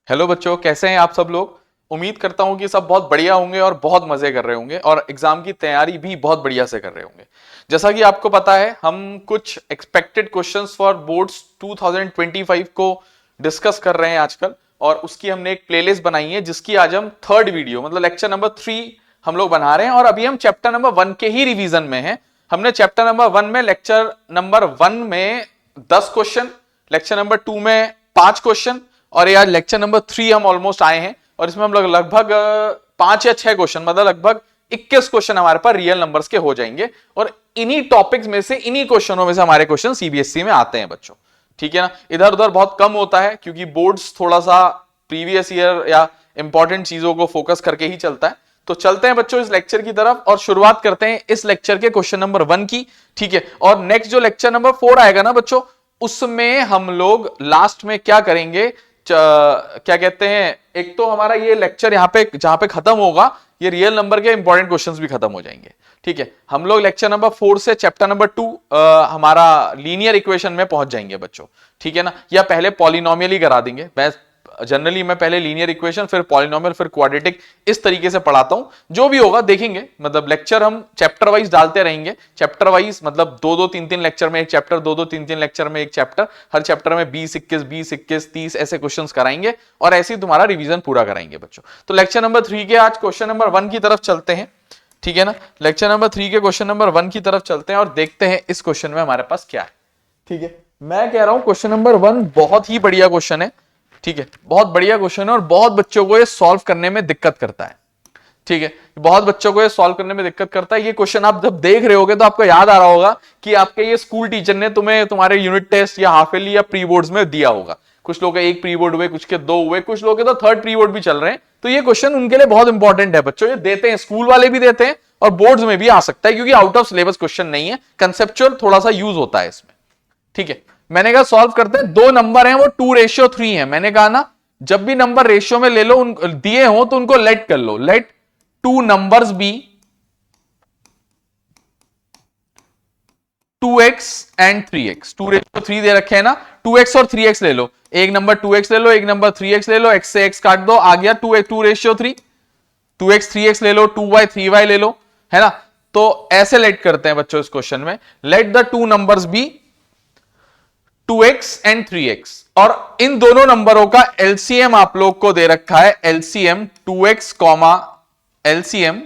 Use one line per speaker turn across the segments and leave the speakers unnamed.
Hello बच्चों, कैसे हैं आप सब लोग। उम्मीद करता हूं कि सब बहुत बढ़िया होंगे और बहुत मजे कर रहे होंगे और एग्जाम की तैयारी भी बहुत बढ़िया से कर रहे होंगे। जैसा कि आपको पता है, हम कुछ एक्सपेक्टेड क्वेश्चंस फॉर बोर्ड्स 2025 को डिस्कस कर रहे हैं आजकल, और उसकी हमने एक प्लेलिस्ट बनाई है जिसकी आज हम थर्ड वीडियो मतलब लेक्चर नंबर 3 हम लोग बना रहे हैं। और अभी हम चैप्टर नंबर 1 के ही रिवीजन में हैं। हमने चैप्टर नंबर 1 में लेक्चर नंबर 1 में 10 क्वेश्चन, लेक्चर नंबर 2 में 5 क्वेश्चन, और यार लेक्चर नंबर 3 हम ऑलमोस्ट आए हैं। और इसमें हम लोग लगभग 5 या 6 क्वेश्चन मतलब लगभग 21 क्वेश्चन हमारे पास रियल नंबर्स के हो जाएंगे। और इन्हीं टॉपिक्स में से, इन्हीं क्वेश्चनों में से हमारे क्वेश्चन सीबीएसई में आते हैं बच्चों। ठीक है ना, इधर उधर बहुत कम होता है क्योंकि बोर्ड्स थोड़ा सा प्रीवियस ईयर या इंपॉर्टेंट चीजों को फोकस करके ही चलता है। तो चलते हैं बच्चों इस लेक्चर की तरफ और शुरुआत करते हैं इस लेक्चर के क्वेश्चन नंबर 1 की। ठीक है, और नेक्स्ट जो लेक्चर नंबर 4 आएगा ना बच्चों, उसमें हम लोग लास्ट में क्या करेंगे, क्या कहते हैं, एक तो हमारा ये लेक्चर यहाँ पे जहां पे खत्म होगा, ये रियल नंबर के इंपॉर्टेंट क्वेश्चंस भी खत्म हो जाएंगे। ठीक है, हम लोग लेक्चर नंबर 4 से चैप्टर नंबर 2 हमारा लीनियर इक्वेशन में पहुंच जाएंगे बच्चों। ठीक है ना, या पहले पॉलिनोमियल ही करा देंगे। जनरली मैं पहले लीनियर इक्वेशन, फिर पॉलिनोमियल, फिर क्वाड्रेटिक, इस तरीके से पढ़ाता हूं। जो भी होगा देखेंगे, मतलब लेक्चर हम चैप्टर वाइज डालते रहेंगे। चैप्टर वाइज मतलब 2-2-3-3 लेक्चर में एक चैप्टर, 2-2-3-3 लेक्चर में एक चैप्टर, हर चैप्टर में 20-21 30 ऐसे क्वेश्चंस कराएंगे और ऐसे ही तुम्हारा रिवीजन पूरा कराएंगे बच्चों। तो लेक्चर नंबर 3 के आज क्वेश्चन नंबर 1 की तरफ चलते हैं। ठीक है ना, लेक्चर नंबर 3 के क्वेश्चन नंबर 1 की तरफ चलते हैं और देखते हैं इस क्वेश्चन में हमारे पास क्या है। ठीक है, मैं कह रहा हूं क्वेश्चन नंबर 1 बहुत ही बढ़िया क्वेश्चन है। ठीक है, बहुत बढ़िया क्वेश्चन है और बहुत बच्चों को ये सॉल्व करने में दिक्कत करता है। ठीक है, बहुत बच्चों को ये सॉल्व करने में दिक्कत करता है। ये क्वेश्चन आप जब देख रहे होगे तो आपको याद आ रहा होगा कि आपके ये स्कूल टीचर ने तुम्हें तुम्हारे यूनिट टेस्ट या हाफ ईयरली या प्री बोर्ड्स में दिया होगा। कुछ लोग के 1 प्री बोर्ड हुए, कुछ के 2 हुए, कुछ लोग के तो 3rd प्री बोर्ड भी चल रहे हैं। तो ये क्वेश्चन उनके लिए बहुत इंपॉर्टेंट है बच्चों, ये देते हैं, स्कूल वाले भी देते हैं और बोर्ड्स में भी आ सकता है क्योंकि आउट ऑफ सिलेबस क्वेश्चन नहीं है, कंसेप्चुअल थोड़ा सा यूज होता है इसमें। ठीक है, मैंने कहा सॉल्व करते हैं। 2 नंबर हैं वो 2:3 है। मैंने कहा ना, जब भी नंबर रेशियो में ले लो, दिए हो तो उनको लेट कर लो। Let 2 numbers be 2x and 3x। 2:3 दे रखे हैं ना, 2x और 3x ले लो। एक नंबर 2x ले लो, एक नंबर 3x ले लो, x से x काट दो, आ गया 2:3। 2x 3x ले लो, 2y 3y ले लो, है ना। तो ऐसे लेट करते हैं बच्चों इस क्वेश्चन में। Let the 2 numbers be 2x and 3x, और इन दोनों नंबरों का एलसीएम आप लोग को दे रखा है। LCM 2x LCM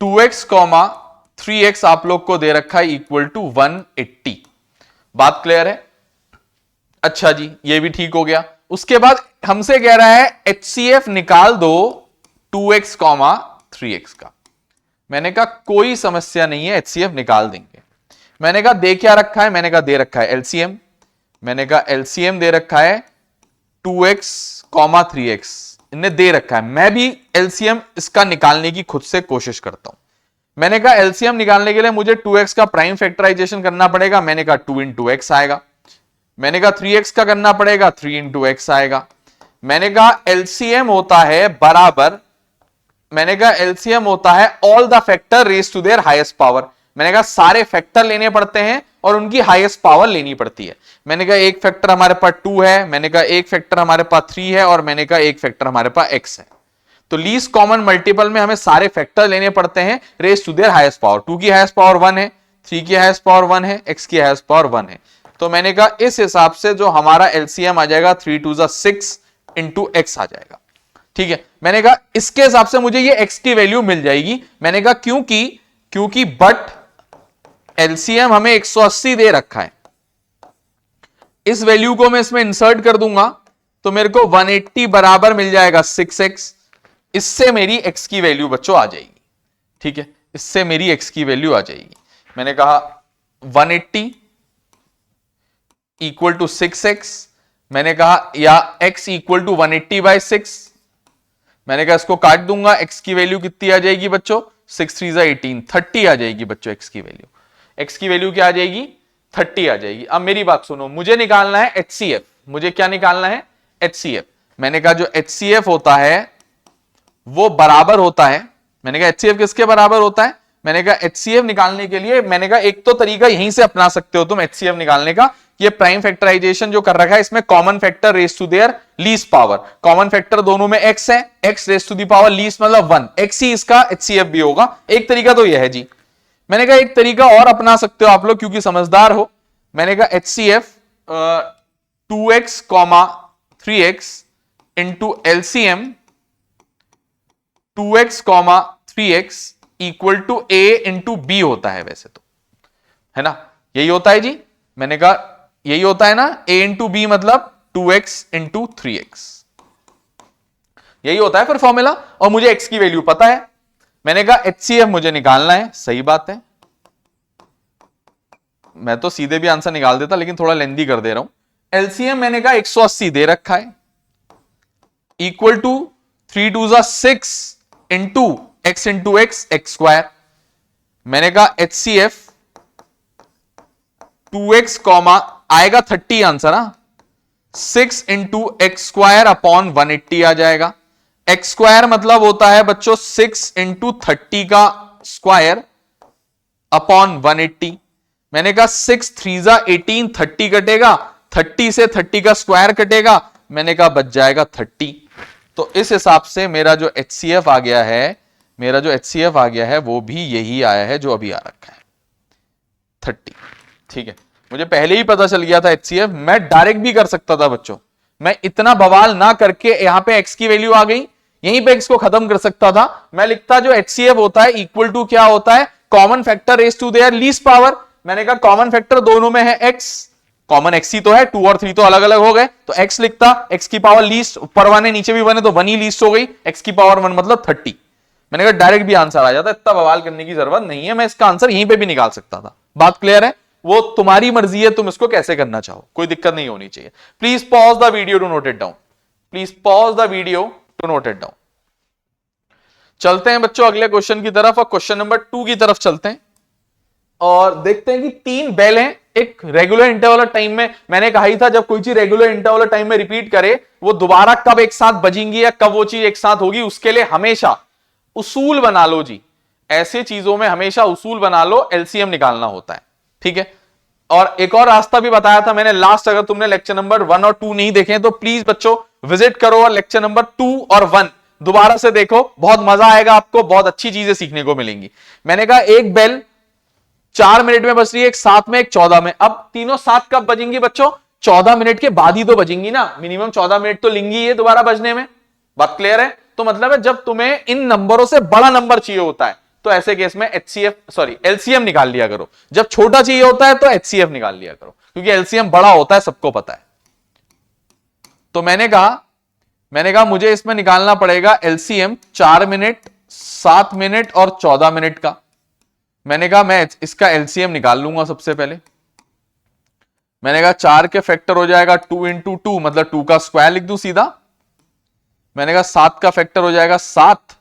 2x 3x आप लोग को दे रखा है इक्वल टू 180। बात क्लियर है? अच्छा जी, ये भी ठीक हो गया। उसके बाद हमसे कह रहा है HCF निकाल दो 2x 3x का। मैंने कहा कोई समस्या नहीं है, HCF निकाल देंगे। मैंने कहा दे क्या रखा है, मैंने कहा दे रखा है एलसीएम। मैंने कहा एलसीएम दे रखा है 2x 3x, इन्हें दे रखा है। मैं भी एलसीएम इसका निकालने की खुद से कोशिश करता हूं। मैंने कहा एलसीएम निकालने के लिए मुझे 2x का प्राइम फैक्टराइजेशन करना पड़ेगा। मैंने कहा 2 into x आएगा। मैंने कहा 3x का करना पड़ेगा, 3 into x आएगा। मैंने कहा एलसीएम होता है बराबर, मैंने कहा एलसीएम होता है all the factor raise to their highest power. मैंने कहा सारे फैक्टर लेने पड़ते हैं और उनकी हाईएस्ट पावर लेनी पड़ती है। मैंने कहा एक फैक्टर हमारे पास 2 है, मैंने कहा एक फैक्टर हमारे पास 3 है, और मैंने कहा एक फैक्टर हमारे पास x है। तो लीस्ट कॉमन मल्टीपल में हमें सारे फैक्टर लेने पड़ते हैं raise to their highest power. 2 की हाईएस्ट पावर 1 है, 3 की हाईएस्ट पावर 1 है, x की हाईएस्ट पावर 1 है। तो मैंने कहा इस हिसाब से जो हमारा एलसीएम आ जाएगा 3 2 6 इंटू x आ जाएगा। ठीक है, मैंने कहा इसके हिसाब से मुझे ये x की वैल्यू मिल जाएगी। मैंने कहा क्योंकि बट एलसीएम हमें 180 दे रखा है, इस वैल्यू को मैं इसमें इंसर्ट कर दूंगा तो मेरे को 180 बराबर मिल जाएगा 6x। इससे मेरी x की वैल्यू बच्चों आ जाएगी। ठीक है, इससे मेरी x की वैल्यू आ जाएगी। मैंने कहा 180 इक्वल टू 6x। मैंने कहा या x इक्वल टू 180/6। मैंने कहा इसको काट दूंगा, x की वैल्यू कितनी आ जाएगी बच्चों, 6 3 18, 30 आ जाएगी बच्चों x की वैल्यू। x की वैल्यू क्या आ जाएगी, 30 आ जाएगी। अब मेरी बात सुनो, मुझे निकालना है HCF। मुझे क्या निकालना है, HCF। मैंने कहा जो HCF होता है वो बराबर होता है, मैंने कहा HCF किसके बराबर होता है, मैंने कहा HCF निकालने के लिए मैंने कहा एक तो तरीका यहीं से अपना सकते हो तुम HCF निकालने का, ये प्राइम फैक्टराइजेशन जो कर रखा है इसमें common factor raise to their least power, common factor दोनों में x है, x raise to the power least मतलब 1, x ही इसका HCF भी होगा। एक तरीका तो यह है जी। मैंने कहा एक तरीका और अपना सकते हो आप लोग क्योंकि समझदार हो। मैंने कहा HCF 2x, 3x into LCM 2x, 3x equal to a into B होता है वैसे तो, है ना, यही होता है जी। मैंने कहा यही होता है ना, a इंटू बी मतलब 2x इंटू 3x, यही होता है फिर फॉर्मूला। और मुझे x की वैल्यू पता है, मैंने कहा HCF मुझे निकालना है, सही बात है। मैं तो सीधे भी आंसर निकाल देता लेकिन थोड़ा लेंदी कर दे रहा हूं। LCM मैंने कहा 180 दे रखा है, equal to 3 2 6 into x into x square. मैंने कहा HCF 2x आएगा 30 answer, 6 into x square upon 180 आ जाएगा। एक्स स्क्वायर मतलब होता है बच्चों 6 इंटू 30 का स्क्वायर अपॉन 180। मैंने कहा 6 3 18, 30 कटेगा, 30 से 30 का स्क्वायर कटेगा, मैंने कहा बच जाएगा 30। तो इस हिसाब से मेरा जो HCF आ गया है, वो भी यही आया है जो अभी आ रखा है 30। ठीक है, मुझे पहले ही पता चल गया था HCF, मैं डायरेक्ट भी कर सकता था बच्चों, मैं इतना बवाल ना करके यहां पे x की वैल्यू आ गई, यहीं पे x को खत्म कर सकता था। मैं लिखता जो HCF होता है इक्वल टू क्या होता है, common factor raise to their least power. मैंने कहा कॉमन फैक्टर दोनों में है x, कॉमन x ही तो है, 2 और 3 तो अलग अलग हो गए, तो x लिखता, x की पावर लीस्ट, ऊपर वन है नीचे भी वन है तो 1 ही लीस्ट हो गई, x की पावर 1 मतलब 30। मैंने कहा डायरेक्ट भी आंसर आ जाता, इतना बवाल करने की जरूरत नहीं है, मैं इसका आंसर यहीं पे भी निकाल सकता था। बात क्लियर है? वो तुम्हारी मर्जी है, तुम इसको कैसे करना चाहो, कोई दिक्कत नहीं होनी चाहिए। Please pause the video to note it down, please pause the video to note it down. चलते हैं बच्चों अगले क्वेश्चन की तरफ, और क्वेश्चन नंबर 2 की तरफ चलते हैं और देखते हैं कि 3 बेल हैं एक रेगुलर इंटरवल टाइम में। मैंने कहा ही था जब कोई चीज रेगुलर इंटरवल टाइम में रिपीट करे वो दोबारा कब एक साथ बजेंगी या कब वो चीज एक साथ होगी, उसके लिए हमेशा उसूल बना लो जी। ऐसे चीजों में हमेशा उसूल बना लो, एलसीएम निकालना होता है, ठीक है। और एक और रास्ता भी बताया था मैंने लास्ट, अगर तुमने लेक्चर नंबर 1 और 2 नहीं देखे तो प्लीज बच्चों विजिट करो और लेक्चर नंबर 2 और 1 दोबारा से देखो, बहुत मजा आएगा आपको, बहुत अच्छी चीजें सीखने को मिलेंगी। मैंने कहा एक बेल 4 मिनट में बज रही है, एक 7 में, एक 14 में। अब तीनों साथ कब बजेंगी बच्चों? 14 मिनट के बाद ही तो बजेंगी ना, मिनिमम 14 मिनट तो लेंगी ये दोबारा बजने में। बात क्लियर है? तो मतलब है जब तुम्हें इन नंबरों से बड़ा नंबर चाहिए होता है तो ऐसे केस में एलसीएम निकाल लिया करो, जब छोटा चाहिए होता है तो एचसीएफ निकाल लिया करो, क्योंकि एलसीएम बड़ा होता है, सबको पता है। तो मैंने कहा मुझे इसमें निकालना पड़ेगा एलसीएम 4 मिनट, 7 मिनट और 14 मिनट का। मैंने कहा मैं इसका एलसीएम निकाल लूंगा सबसे पहले। मैंने कहा 4 के फैक्टर हो जाएगा 2 इंटू 2 मतलब 2 का स्क्वायर लिख दूं सीधा। मैंने कहा 7 का फैक्टर हो जाएगा 7।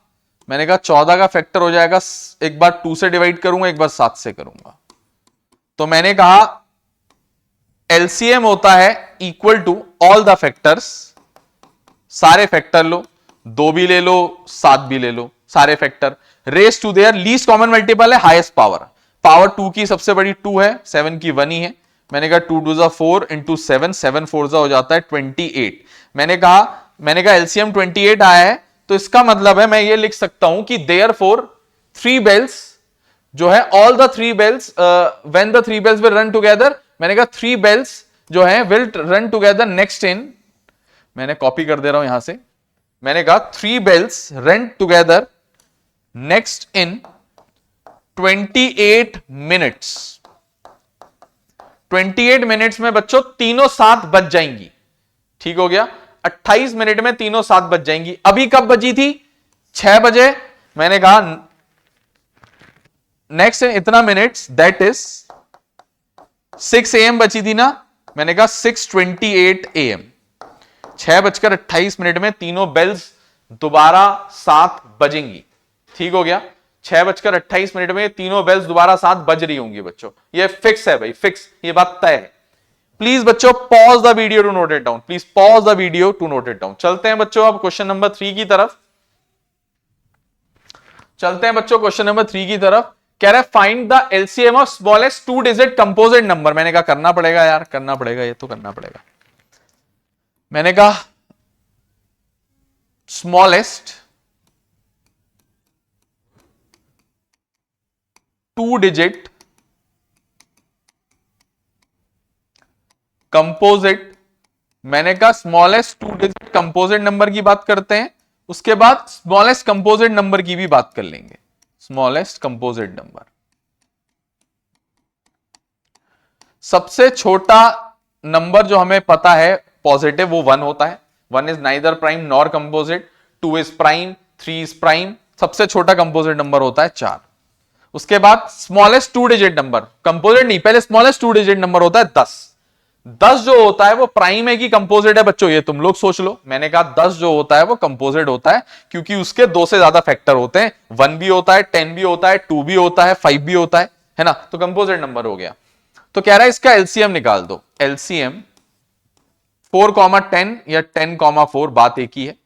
मैंने कहा 14 का फैक्टर हो जाएगा, एक बार 2 से डिवाइड करूंगा, एक बार 7 से करूंगा। तो मैंने कहा एलसीएम होता है equal to all the factors, सारे फैक्टर लो, 2 भी ले लो 7 भी ले लो, सारे factor raise to their least common multiple है हाईएस्ट पावर। पावर 2 की सबसे बड़ी 2 है, 7 की 1 ही है। मैंने कहा 2 2 4 इंटू 7, 7 4 हो जाता है 28। मैंने कहा एलसीएम 28 आया है, तो इसका मतलब है मैं ये लिख सकता हूं कि देयरफॉर 3 बेल्स जो है, all the 3 bells when the 3 bells will run together. मैंने कहा 3 बेल्स जो है will run together next in, मैंने कॉपी कर दे रहा हूं यहां से। मैंने कहा 3 bells run together next in 28 minutes. 28 minutes में बच्चों तीनों साथ बज जाएंगी, ठीक हो गया। 28 मिनट में तीनों साथ बज जाएंगी। अभी कब बजी थी? 6 बजे। मैंने कहा नेक्स्ट इतना मिनट्स दैट इज 6 AM बची थी ना। मैंने कहा 6:28 AM, 6:28 में तीनों बेल्स दोबारा साथ बजेंगी, ठीक हो गया। 6:28 में तीनों बेल्स दोबारा साथ बज रही होंगी बच्चों, ये फिक्स है भाई, फिक्स, ये बात तय है। प्लीज बच्चों pause the video to note it down, please pause the video to note it down. चलते हैं बच्चों अब क्वेश्चन नंबर 3 की तरफ, चलते हैं बच्चों क्वेश्चन नंबर 3 की तरफ। कह रहा है find the LCM of smallest 2 digit composite number. मैंने कहा करना पड़ेगा यार, करना पड़ेगा, ये तो करना पड़ेगा। मैंने कहा स्मॉलेस्ट 2 डिजिट कंपोजिट, मैंने कहा स्मॉलेस्ट 2 डिजिट कंपोजिट नंबर की बात करते हैं, उसके बाद स्मॉलेस्ट कंपोजिट नंबर की भी बात कर लेंगे। स्मॉलेस्ट कंपोजिट नंबर, सबसे छोटा नंबर जो हमें पता है पॉजिटिव वो 1 होता है। 1 is neither prime nor composite, 2 is prime, 3 is prime, सबसे छोटा कंपोजिट नंबर होता है 4। उसके बाद स्मॉलेस्ट 2 डिजिट नंबर, कंपोजिट नहीं, पहले स्मॉलेस्ट 2 डिजिट नंबर होता है 10। 10 जो होता है वो प्राइम है कि कंपोजिट है बच्चों, ये तुम लोग सोच लो। मैंने कहा 10 जो होता है वो कंपोजिट होता है, क्योंकि उसके 2 से ज्यादा फैक्टर होते हैं। 1 भी होता है, 10 भी होता है, 2 भी होता है, 5 भी होता है ना, तो कंपोजिट नंबर हो गया। तो कह रहा है इसका एलसीएम निकाल दो। एलसीएम 4,10 या 10,4, बात एक ही है,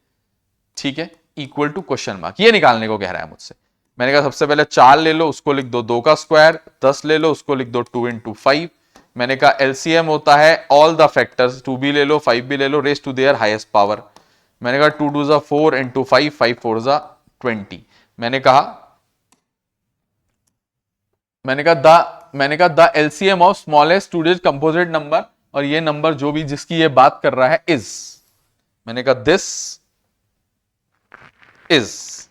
ठीक है, इक्वल टू क्वेश्चन मार्क, ये निकालने को कह रहा है मुझसे। मैंने कहा सबसे पहले 4 ले लो, उसको लिख दो 2 का स्क्वायर, 10 ले लो, उसको लिख दो 2 इंटू 5। मैंने कहा एलसीएम होता है ऑल द फैक्टर्स, 2 भी ले लो 5 भी ले लो, raise to their highest power. मैंने कहा 2 2 4 इंटू 5, 5 4 20। मैंने कहा the LCM of smallest 2 digit composite number, और ये नंबर जो भी जिसकी ये बात कर रहा है इज, मैंने कहा दिस इज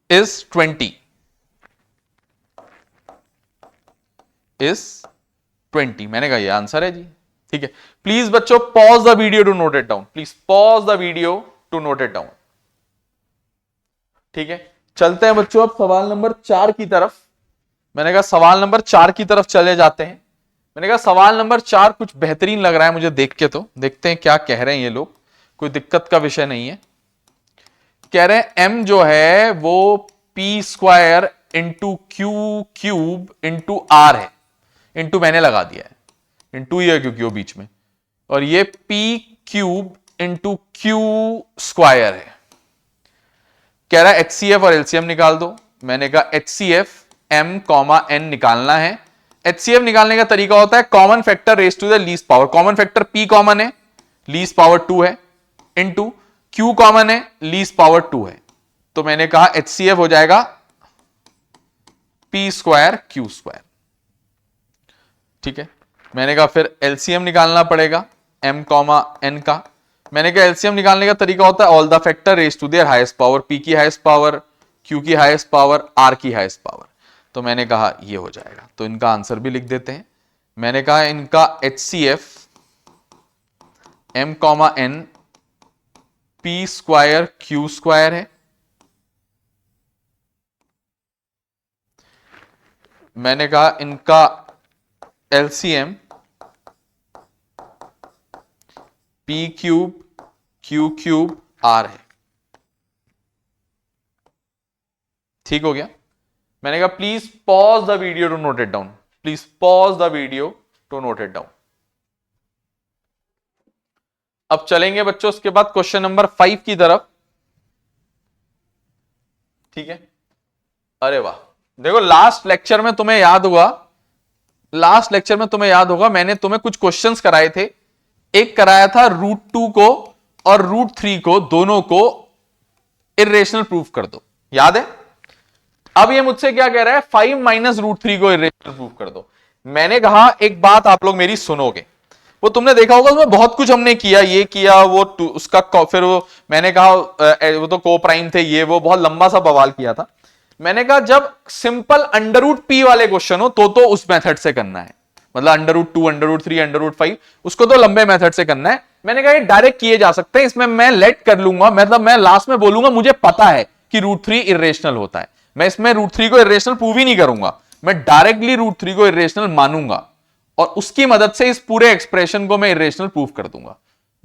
20, इज 20। मैंने कहा ये आंसर है जी, ठीक है। प्लीज बच्चों pause the video to note it down, please pause the video to note it down, ठीक है। चलते हैं बच्चों अब सवाल नंबर 4 की तरफ। मैंने कहा सवाल नंबर 4 की तरफ चले जाते हैं। मैंने कहा सवाल नंबर 4 कुछ बेहतरीन लग रहा है मुझे देख के, तो देखते हैं क्या कह रहे हैं ये लोग, कोई दिक्कत का विषय नहीं है। कह रहे हैं m जो है वो p square into Q cube into R है, इंटू मैंने लगा दिया है, इंटू ही है क्योंकि वो बीच में, और ये p cube into Q square है। कह रहा है HCF और LCM निकाल दो। मैंने कहा HCF m, n निकालना है। HCF निकालने का तरीका होता है common factor raise to the least power, common factor p common है, लीस्ट पावर 2 है, इंटू q कॉमन है, लीस्ट पावर 2 है। तो मैंने कहा HCF हो जाएगा p स्क्वायर q स्क्वायर, ठीक है। मैंने कहा फिर LCM निकालना पड़ेगा m, n का। मैंने कहा LCM निकालने का तरीका होता है all the factor raise to their highest power, p की हाईएस्ट पावर, q की हाईएस्ट पावर, r की हाईएस्ट पावर। तो मैंने कहा ये हो जाएगा, तो इनका आंसर भी लिख देते हैं। मैंने कहा इनका HCF m, n p square q square है। मैंने कहा इनका LCM p cube q cube r है, ठीक हो गया। मैंने कहा please pause the video to note it down, please pause the video to note it down. अब चलेंगे बच्चों उसके बाद क्वेश्चन नंबर 5 की तरफ, ठीक है। अरे वाह, देखो लास्ट लेक्चर में तुम्हें याद होगा मैंने तुम्हें कुछ क्वेश्चंस कराए थे। एक कराया था √2 को और √3 को, दोनों को इरेशनल प्रूफ कर दो, याद है। अब ये मुझसे क्या कह रहा है 5 माइनस √3 को इरेशनल प्रूफ कर दो। मैंने कहा एक बात आप लोग मेरी सुनोगे, वो तुमने देखा होगा उसमें बहुत कुछ हमने किया, ये किया वो उसका, फिर वो मैंने कहा वो तो को प्राइम थे, ये वो बहुत लंबा सा बवाल किया था। मैंने कहा जब सिंपल √p वाले क्वेश्चन हो तो उस मेथड से करना है, मतलब √2 √3 √5, उसको तो लंबे मेथड से करना है। मैंने कहा ये डायरेक्ट किए जा सकते हैं, इसमें मैं लेट कर लूंगा, मतलब मैं लास्ट में बोलूंगा मुझे पता है कि √3 इरेशनल होता है, मैं इसमें √3 को इरेशनल प्रूव ही नहीं करूंगा, मैं डायरेक्टली √3 को इरेशनल मानूंगा और उसकी मदद से इस पूरे एक्सप्रेशन को मैं इरेशनल प्रूफ कर दूंगा।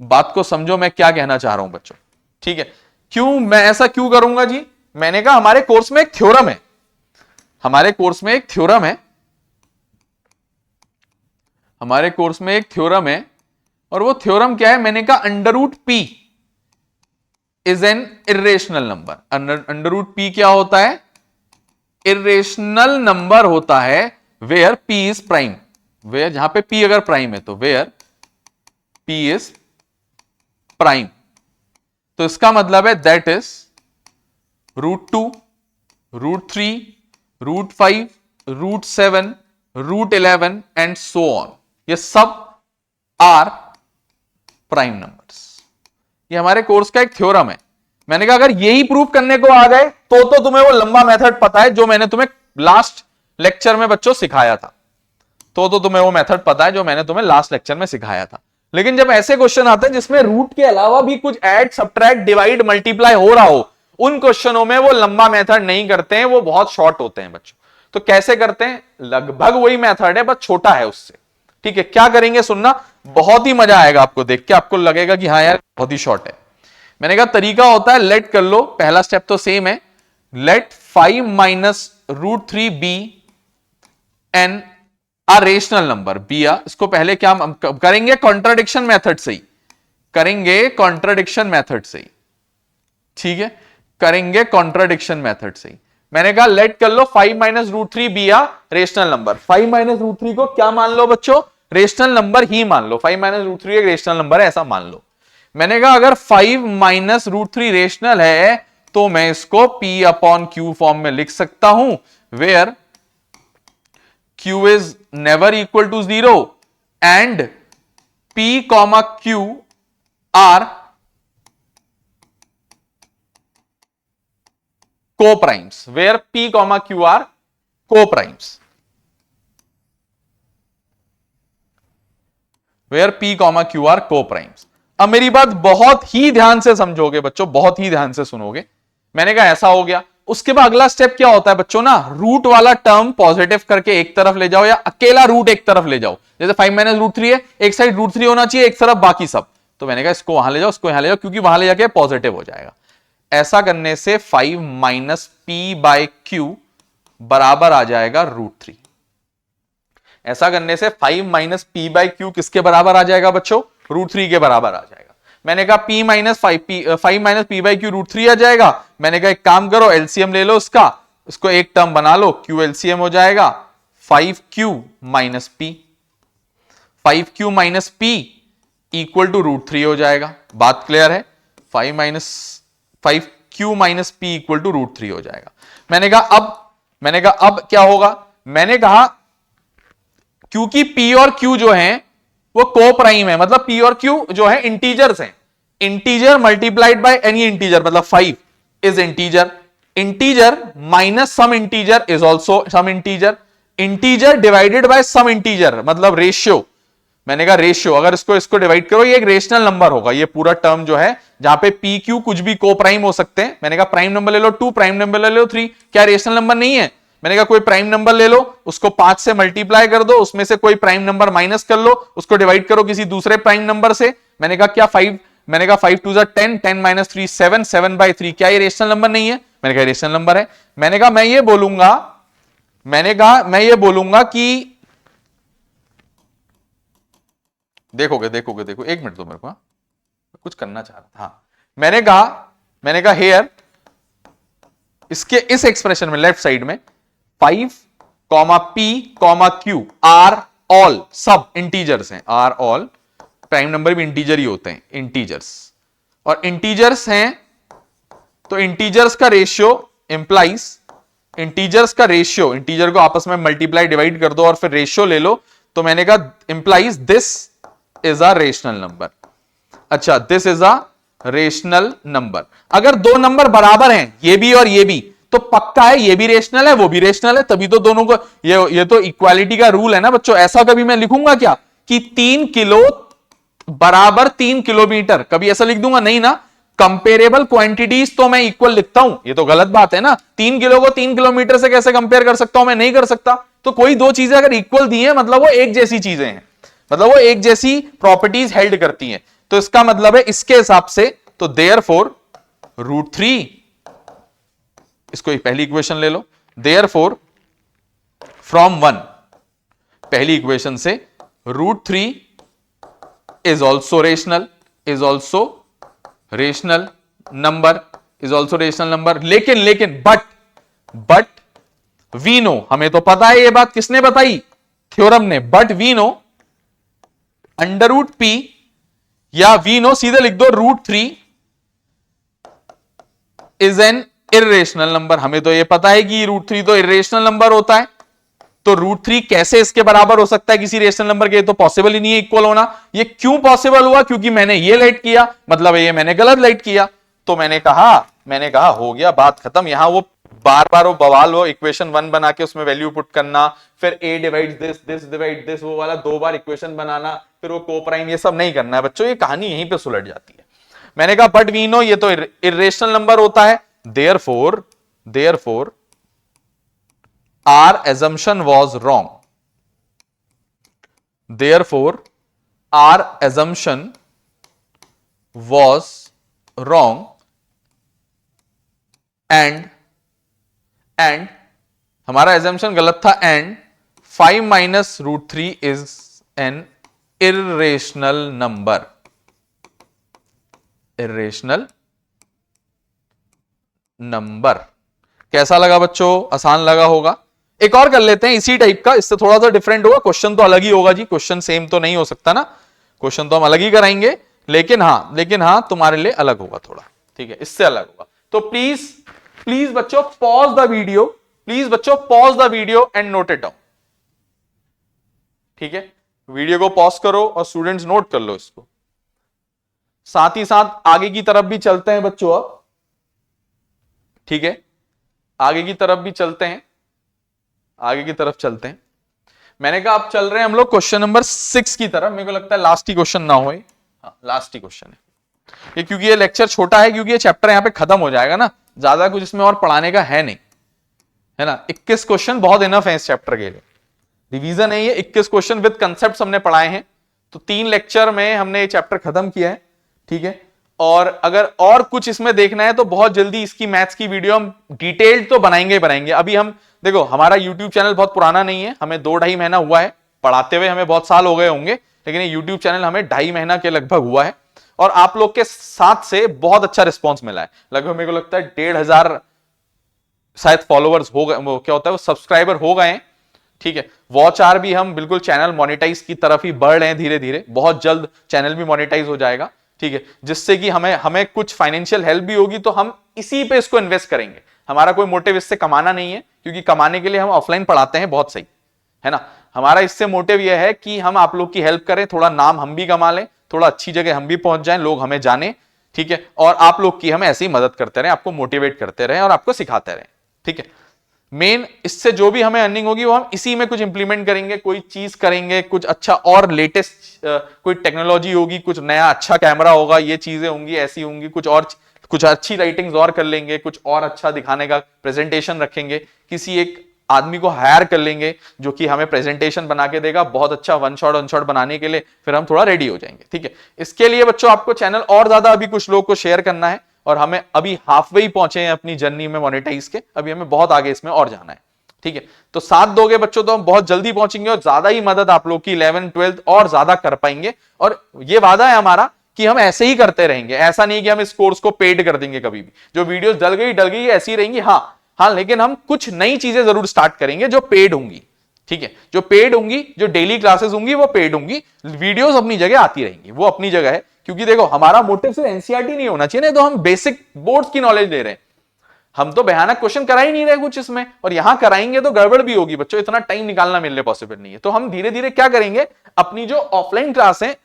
बात को समझो मैं क्या कहना चाह रहा हूं बच्चों, ठीक है। क्यों मैं ऐसा क्यों करूंगा जी, मैंने कहा हमारे कोर्स में एक थ्योरम है, हमारे कोर्स में एक थ्योरम है, और वो थ्योरम क्या है, मैंने कहा √p is an irrational number. √p क्या होता है, इरेशनल नंबर होता है where P is prime, where जहां पे पी अगर प्राइम है तो वेयर पी इज प्राइम। तो इसका मतलब है that is √2, √3, √5, √7, √11 and so on, ये सब आर प्राइम नंबर्स। ये हमारे कोर्स का एक थ्योरम है। मैंने कहा अगर यही प्रूव करने को आ गए तो तुम्हें वो लंबा मेथड पता है जो मैंने तुम्हें लास्ट लेक्चर में बच्चों सिखाया था, तो तुम्हें वो मेथड पता है जो मैंने तुम्हें लास्ट लेक्चर में सिखाया था। लेकिन जब ऐसे क्वेश्चन आते हैं जिसमें रूट के अलावा भी कुछ ऐड सब्ट्रैक्ट डिवाइड मल्टीप्लाई हो रहा हो, उन क्वेश्चनों में वो लंबा मेथड नहीं करते हैं, वो बहुत शॉर्ट होते हैं बच्चों। तो कैसे करते हैं? लगभग वही मेथड है बस छोटा है उससे। ठीक है, क्या करेंगे सुनना, बहुत ही मजा आएगा आपको देख के, आपको लगेगा कि हाँ यार बहुत ही शॉर्ट है। मैंने कहा तरीका होता है लेट कर लो, पहला स्टेप तो सेम है, let 5 minus √3 be an a rational number be. इसको पहले क्या करेंगे? कॉन्ट्राडिक्शन मेथड से ही करेंगे, कॉन्ट्राडिक्शन मेथड से ही। ठीक है, करेंगे कॉन्ट्राडिक्शन मेथड से ही। मैंने कहा लेट कर लो 5 minus √3 B a rational number. 5 minus √3 को क्या मान लो बच्चों? रेशनल नंबर ही मान लो। 5 माइनस √3 एक रेशनल नंबर है ऐसा मान लो। मैंने कहा अगर 5 माइनस √3 रेशनल है तो मैं इसको P अपॉन Q फॉर्म में लिख सकता हूं, where Q is never equal to 0 and P comma Q are co-primes, where P comma Q are co-primes, where P comma Q are co-primes। अब मेरी बात बहुत ही ध्यान से समझोगे बच्चों, बहुत ही ध्यान से सुनोगे। मैंने कहा ऐसा हो गया, उसके बाद अगला स्टेप क्या होता है बच्चों ना, रूट वाला टर्म पॉजिटिव करके एक तरफ ले जाओ या अकेला रूट एक तरफ ले जाओ। जैसे 5 माइनस √3 है, एक साइड √3 होना चाहिए, एक तरफ बाकी सब। तो मैंने कहा इसको वहां ले जाओ, इसको यहां ले जाओ, क्योंकि वहां ले जाके पॉजिटिव हो जाएगा। ऐसा करने से 5 माइनस पी बाय क्यू बराबर आ जाएगा √3। ऐसा करने से 5 माइनस पी बाय क्यू किसके बराबर आ जाएगा बच्चों? √3 के बराबर आ जाएगा। मैंने कहा P minus 5 minus P by Q √3 आ जाएगा। मैंने कहा एक काम करो, एलसीएम ले लो उसका, इसको एक टर्म बना लो, Q एलसीएम हो जाएगा 5Q minus P। 5Q minus P equal to √3 हो जाएगा। बात क्लियर है? 5Q minus P equal to √3 हो जाएगा। मैंने कहा अब क्या होगा? मैंने कहा क्योंकि P और Q जो है वो को प्राइम है, मतलब P और Q जो है इंटीजर्स हैं। Integer multiplied by any integer, मतलब 5 is integer, integer minus some integer is also some integer, integer divided by some integer मतलब रेशियो। मैंने कहा रेशियो, अगर इसको डिवाइड करो ये एक रेशनल नंबर होगा, ये पूरा टर्म जो है जहां पे P Q कुछ भी को प्राइम हो सकते हैं। मैंने कहा प्राइम नंबर ले लो 2, प्राइम नंबर ले लो 3, क्या रेशनल नंबर नहीं है? मैंने कहा कोई प्राइम नंबर ले लो, उसको 5 से मल्टीप्लाई कर दो, उसमें से कोई प्राइम नंबर माइनस कर लो, उसको डिवाइड करो किसी दूसरे प्राइम नंबर से। मैंने कहा क्या 5, मैंने कहा 5 2 10, 10 माइनस 3 7, 7/3, क्या ये रेशनल नंबर नहीं है? मैंने कहा रेशनल नंबर है। मैंने कहा मैं ये बोलूंगा कि देखो एक मिनट दो मेरे को, कुछ करना चाह रहा था। हाँ, मैंने कहा हेयर इसके इस एक्सप्रेशन में लेफ्ट साइड में 5, P, Q आर ऑल सब इंटीजर्स हैं, आर ऑल प्राइम नंबर भी इंटीजर ही होते हैं, इंटीजर्स और इंटीजर्स हैं तो इंटीजर्स का रेशियो इंप्लाइज, इंटीजर को आपस में मल्टीप्लाई डिवाइड कर दो और फिर रेशियो ले लो, तो मैंने कहा implies this is a rational number. अच्छा, this is a rational number. अगर दो नंबर बराबर हैं, ये भी और ये भी, तो पक्का है ये भी रेशनल है वो भी रेशनल है, तभी तो दोनों को ये तो इक्वालिटी का रूल है ना बच्चों। ऐसा कभी मैं लिखूंगा क्या कि 3 किलो बराबर 3 किलोमीटर, कभी ऐसा लिख दूंगा? नहीं ना। कंपेरेबल क्वांटिटीज तो मैं इक्वल लिखता हूं, ये तो गलत बात है ना। 3 किलो को 3 किलोमीटर से कैसे कंपेयर कर सकता हूं? मैं नहीं कर सकता। तो कोई दो चीजें अगर इक्वल दी है मतलब वो एक जैसी चीजें हैं, मतलब वो एक जैसी प्रॉपर्टीज हेल्ड करती हैं। तो इसका मतलब है इसके हिसाब से तो देयरफॉर √3, इसको एक पहली इक्वेशन ले लो, देयरफॉर फ्रॉम 1 पहली इक्वेशन से √3 is also rational, is also rational number, is also rational number. लेकिन बट वी नो, हमें तो पता है ये बात, किसने बताई? थ्योरम ने। But we know under root P, या वी नो सीधे लिख दो √3 इज एन इर्रेशनल नंबर। हमें तो ये पता है कि √3 तो इर्रेशनल नंबर होता है, तो √3 कैसे इसके बराबर हो सकता है किसी रेशनल नंबर के? तो पॉसिबल ही नहीं है इक्वल होना। ये क्यों पॉसिबल हुआ? क्योंकि मैंने ये लाइट किया, मतलब ये मैंने गलत लाइट किया। तो मैंने कहा हो गया, बात खत्म। यहां वो बार बार वो बवाल, वो इक्वेशन 1 बना के उसमें वैल्यू पुट करना, फिर a divide this divide this, वो वाला 2 बार इक्वेशन बनाना, फिर वो कोप्राइम, ये सब नहीं करना है बच्चों, ये कहानी यहीं पे सुलझ जाती है। मैंने कहा बट वी नो ये तो इर्रेशनल नंबर होता है, therefore our assumption was wrong. Therefore, our assumption was wrong, and हमारा assumption गलत था, and 5 minus √3 is an irrational number. Irrational number. कैसा लगा बच्चों? आसान लगा होगा। एक और कर लेते हैं इसी टाइप का, इससे थोड़ा सा डिफरेंट होगा, क्वेश्चन तो अलग ही होगा जी, क्वेश्चन सेम तो नहीं हो सकता ना, क्वेश्चन तो हम अलग ही कराएंगे, लेकिन हाँ तुम्हारे लिए अलग होगा थोड़ा, ठीक है, इससे अलग होगा। तो प्लीज बच्चों pause the video and note it down, ठीक है? वीडियो को पॉज करो और स्टूडेंट्स नोट कर लो इसको। साथ ही साथ आगे की तरफ भी चलते हैं बच्चों अब, ठीक है? आगे की तरफ भी चलते हैं, मैंने कहा आप चल रहे हैं हम लोग क्वेश्चन नंबर 6 की तरफ। मेरे को लगता है लास्ट ही क्वेश्चन ना हो, लास्ट ही क्वेश्चन है ये, क्योंकि ये लेक्चर छोटा है, क्योंकि ये चैप्टर यहां पे खत्म हो जाएगा ना, ज्यादा कुछ इसमें और पढ़ाने का है नहीं, है ना? 21 क्वेश्चन बहुत इनफ है इस चैप्टर के लिए, रिवीजन है ये। 21 क्वेश्चन विद कंसेप्ट हमने पढ़ाए हैं, तो 3 लेक्चर में हमने ये चैप्टर खत्म किया है, ठीक है? और अगर और कुछ इसमें देखना है तो बहुत जल्दी इसकी मैथ्स की वीडियो हम डिटेल्ड तो बनाएंगे। अभी हम देखो, हमारा यूट्यूब चैनल बहुत पुराना नहीं है, हमें 2-2.5 महीना हुआ है पढ़ाते हुए, हमें बहुत साल हो गए होंगे, लेकिन ये यूट्यूब चैनल हमें 2.5 महीना के लगभग हुआ है, और आप लोग के साथ से बहुत अच्छा रिस्पॉन्स मिला है। लगभग मेरे को लगता है 1,500 शायद फॉलोअर्स हो गए, वो क्या होता है, वो सब्सक्राइबर हो गए हैं, ठीक है? वॉच आवर भी हम बिल्कुल चैनल मोनेटाइज की तरफ ही बढ़ रहे हैं धीरे धीरे, बहुत जल्द चैनल भी मोनेटाइज हो जाएगा, ठीक है? जिससे कि हमें कुछ फाइनेंशियल हेल्प भी होगी, तो हम इसी पे इसको इन्वेस्ट करेंगे। हमारा कोई मोटिव इससे कमाना नहीं है, क्योंकि कमाने के लिए हम ऑफलाइन पढ़ाते हैं, बहुत सही है ना? हमारा इससे मोटिव यह है कि हम आप लोग की हेल्प करें, थोड़ा नाम हम भी कमा लें, थोड़ा अच्छी जगह हम भी पहुंच जाएं, लोग हमें जाने, ठीक है? और आप लोग की हम ऐसी मदद करते रहें, आपको मोटिवेट करते रहें और आपको सिखाते रहें, ठीक है? मेन इससे जो भी हमें अर्निंग होगी वो हम इसी में कुछ इंप्लीमेंट करेंगे, कोई चीज करेंगे, कुछ अच्छा और लेटेस्ट कोई टेक्नोलॉजी होगी, कुछ नया अच्छा कैमरा होगा, ये चीजें होंगी, ऐसी होंगी, कुछ अच्छी राइटिंग्स और कर लेंगे, कुछ और अच्छा दिखाने का प्रेजेंटेशन रखेंगे, किसी एक आदमी को हायर कर लेंगे जो कि हमें प्रेजेंटेशन बना के देगा बहुत अच्छा, वन शॉट बनाने के लिए, फिर हम थोड़ा रेडी हो जाएंगे, ठीक है? इसके लिए बच्चों आपको चैनल और ज्यादा अभी कुछ लोग को शेयर करना है, और हमें अभी हाफवे ही पहुंचे हैं अपनी जर्नी में मोनेटाइज के, अभी हमें बहुत आगे इसमें और जाना है, ठीक है? तो साथ दोगे बच्चों तो हम बहुत जल्दी पहुंचेंगे, और ज्यादा ही मदद आप लोग की 11th 12th और ज्यादा कर पाएंगे, और ये वादा है हमारा कि हम ऐसे ही करते रहेंगे। ऐसा नहीं कि हम इस कोर्स को पेड कर देंगे कभी भी, जो वीडियोस डल गई ऐसी ही रहेंगी, हाँ, लेकिन हम कुछ नई चीजें जरूर स्टार्ट करेंगे जो पेड होंगी, ठीक है? जो पेड होंगी, जो डेली क्लासेस होंगी वो पेड होंगी, वीडियोस अपनी जगह आती रहेंगी, वो अपनी जगह है, क्योंकि देखो हमारा मोटिव सिर्फ एनसीईआरटी नहीं होना चाहिए, नहीं तो हम बेसिक बोर्ड्स की नॉलेज ले रहे हैं, हम तो भयानक क्वेश्चन करा ही नहीं रहे कुछ इसमें, और यहां कराएंगे तो गड़बड़ भी होगी बच्चों, इतना टाइम निकालना मेरे लिए पॉसिबल नहीं है। तो हम धीरे धीरे क्या करेंगे, अपनी जो ऑफलाइन क्लास है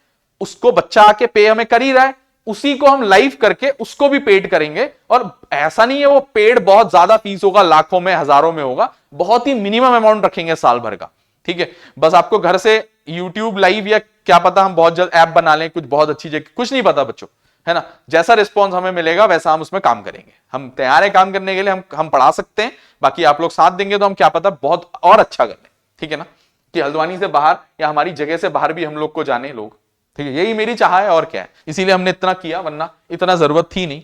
उसको बच्चा आके पे हमें कर ही रहा है, उसी को हम लाइव करके उसको भी पेड करेंगे, और ऐसा नहीं है वो पेड बहुत ज्यादा फीस होगा, लाखों में हजारों में होगा, बहुत ही मिनिमम अमाउंट रखेंगे साल भर का, ठीक है? बस आपको घर से यूट्यूब लाइव, या क्या पता हम बहुत जल्द ऐप बना लें कुछ बहुत अच्छी जगह, कुछ नहीं पता बच्चों, है ना? जैसा रिस्पॉन्स हमें मिलेगा वैसा हम उसमें काम करेंगे, हम तैयार है काम करने के लिए, हम पढ़ा सकते हैं, बाकी आप लोग साथ देंगे तो हम क्या पता बहुत और अच्छा कर लें, ठीक है ना? कि हल्द्वानी से बाहर या हमारी जगह से बाहर भी हम लोग को जाने लोग, ठीक है? यही मेरी चाह है, और क्या है, इसीलिए हमने इतना किया, वरना इतना जरूरत थी नहीं।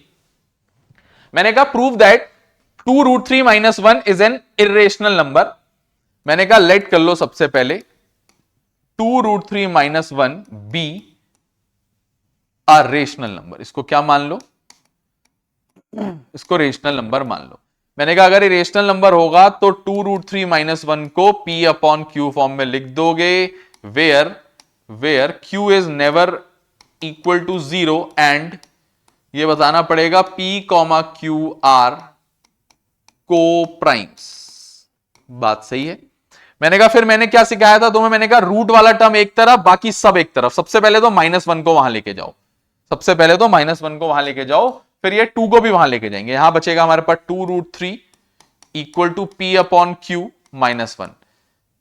मैंने कहा prove that 2√3 - 1 is an irrational number. मैंने कहा लेट कर लो सबसे पहले 2√3 - 1 बी अ रेशनल नंबर। इसको क्या मान लो, इसको रेशनल नंबर मान लो। मैंने कहा अगर ये रेशनल नंबर होगा तो 2√3 - 1 को P/Q फॉर्म में लिख दोगे, where Q is never equal to 0 and ये बताना पड़ेगा P, Q are coprimes. बात सही है। मैंने कहा फिर मैंने क्या सिखाया था तुम्हें, मैंने कहा रूट वाला टर्म एक तरफ बाकी सब एक तरफ। सबसे पहले तो -1 को वहां लेके जाओ, सबसे पहले तो -1 को वहां लेके जाओ, फिर ये 2 को भी वहां लेके जाएंगे। यहां बचेगा हमारे पास 2√3 इक्वल टू P/Q -1।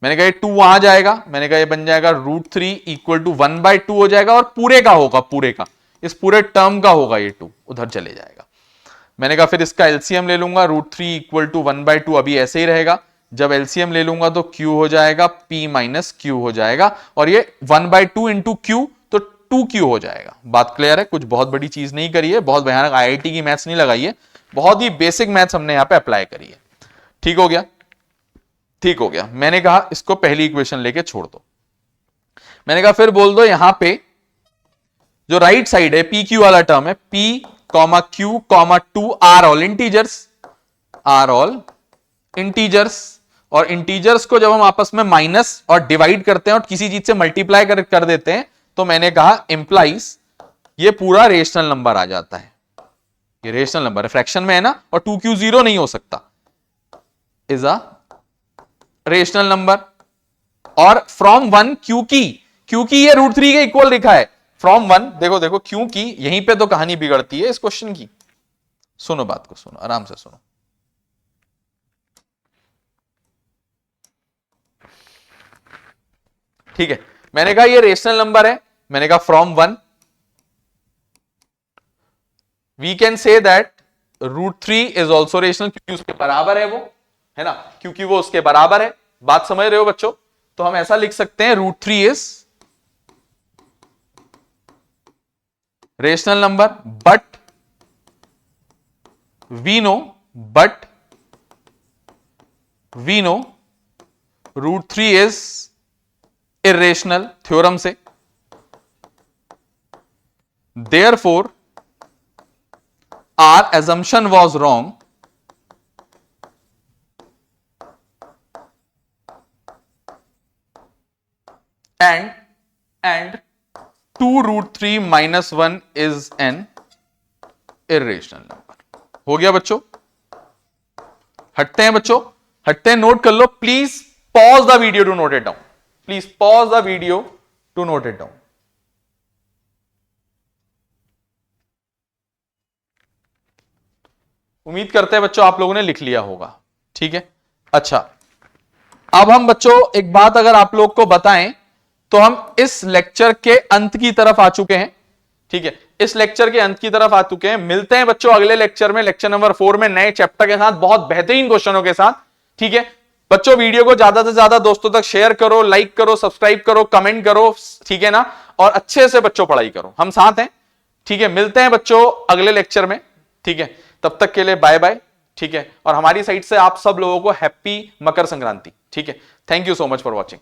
मैंने कहा ये 2 वहां जाएगा, मैंने कहा ये बन जाएगा √3 इक्वल टू 1/2 हो जाएगा, और पूरे का होगा, पूरे का, इस पूरे टर्म का होगा, ये 2 उधर चले जाएगा। मैंने कहा फिर इसका एलसीएम ले लूंगा, √3 इक्वल टू 1/2 अभी ऐसे ही रहेगा। जब एलसीएम ले लूंगा तो Q हो जाएगा, P - Q हो जाएगा, और ये 1/2 इंटू Q तो 2Q हो जाएगा। बात क्लियर है? कुछ बहुत बड़ी चीज नहीं करी है, बहुत भयानक आईआईटी की मैथ्स नहीं लगाई है, बहुत ही बेसिक मैथ्स हमने यहां पे अप्लाई करी है। ठीक हो गया? ठीक हो गया। मैंने कहा इसको पहली इक्वेशन लेके छोड़ दो। मैंने कहा फिर बोल दो यहां पे जो राइट साइड है PQ वाला टर्म है, P, Q, 2 are all integers, are all integers. और इंटीजर्स को जब हम आपस में माइनस और डिवाइड करते हैं और किसी चीज से मल्टीप्लाई कर देते हैं, तो मैंने कहा इंप्लाइज ये पूरा रेशनल नंबर आ जाता है। ये रेशनल नंबर है, फ्रैक्शन में है ना, और 2Q 0 नहीं हो सकता, इज अ रेशनल नंबर। और फ्रॉम 1 क्योंकि ये √3 के इक्वल लिखा है, फ्रॉम 1, देखो क्योंकि यहीं पे तो कहानी बिगड़ती है इस क्वेश्चन की। सुनो बात को, सुनो आराम से सुनो। ठीक है, मैंने कहा ये रेशनल नंबर है, मैंने कहा from 1 we can say that √3 is also rational, क्योंकि उसके बराबर है वो, है ना, क्योंकि वो उसके बराबर है। बात समझ रहे हो बच्चों? तो हम ऐसा लिख सकते हैं √3 is rational number, but we know √3 is irrational theorem से, therefore our assumption was wrong and 2√3 - 1 is an irrational number। हो गया बच्चों? हटते हैं बच्चों, हटते हैं, नोट कर लो please, pause the video to note it down, please pause the video to note it down. उम्मीद करते हैं बच्चों आप लोगों ने लिख लिया होगा। ठीक है, अच्छा अब हम बच्चों एक बात अगर आप लोग को बताएं, तो हम इस लेक्चर के अंत की तरफ आ चुके हैं। ठीक है, इस लेक्चर के अंत की तरफ आ चुके हैं। मिलते हैं बच्चों अगले लेक्चर में, लेक्चर नंबर 4 में, नए चैप्टर के साथ, बहुत बेहतरीन क्वेश्चनों के साथ। ठीक है बच्चों, वीडियो को ज्यादा से ज्यादा दोस्तों तक शेयर करो, लाइक करो, सब्सक्राइब करो, कमेंट करो, ठीक है ना, और अच्छे से बच्चों पढ़ाई करो, हम साथ हैं। ठीक है, मिलते हैं बच्चों अगले लेक्चर में। ठीक है, तब तक के लिए बाय बाय। ठीक है, और हमारी साइड से आप सब लोगों को हैप्पी मकर संक्रांति। ठीक है, thank you so much for watching.